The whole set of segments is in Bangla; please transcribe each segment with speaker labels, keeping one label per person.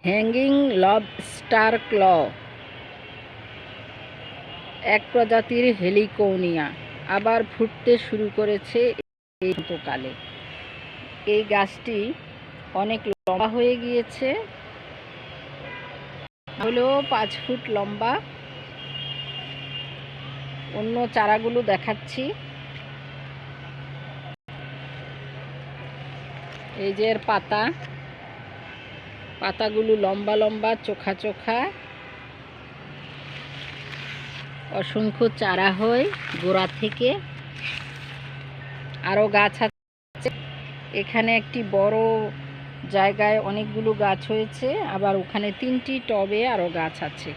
Speaker 1: হ্যাঙ্গিং লবস্টার ক্ল এক প্রজাতির হেলিকোনিয়া আবার ফুটতে শুরু করেছে এই ঋতুকালে। এই গাছটি অনেক লম্বা হয়ে গিয়েছে, হলেও 5 ফুট লম্বা। অন্য চারাগুলো দেখাচ্ছি। এই যে এর পাতাগুলো লম্বা লম্বা, চোখা চোখা, অসংখ্য চারা হয় গোড়া থেকে। আরও গাছ আছে এখানে, একটি বড় জায়গায় অনেকগুলো গাছ হয়েছে, আবার ওখানে 3টি টবে আরও গাছ আছে।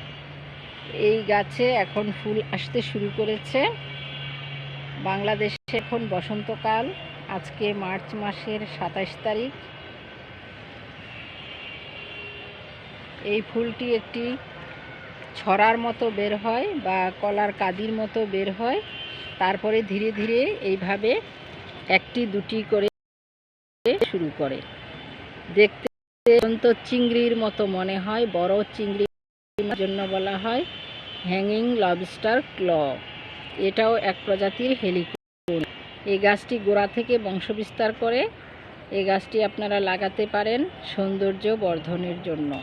Speaker 1: এই গাছে এখন ফুল আসতে শুরু করেছে। বাংলাদেশে এখন বসন্তকাল। আজকে মার্চ মাসের 27 তারিখ। এই ফুলটি একটি ছড়ার মতো বের হয় বা কলার কাদির মতো বের হয়, তারপরে ধীরে ধীরে এইভাবে 1টি 2টি করে শুরু করে। দেখতে অত্যন্ত চিংড়ির মতো মনে হয়। বড় চিংড়ির জন্য বলা হয় হ্যাঙ্গিং লবস্টার ক্ল। এটাও এক প্রজাতির হেলিকোনিয়া। এই গাছটি গোড়া থেকে বংশবিস্তার করে। এই গাছটি আপনারা লাগাতে পারেন সৌন্দর্য বর্ধনের জন্য।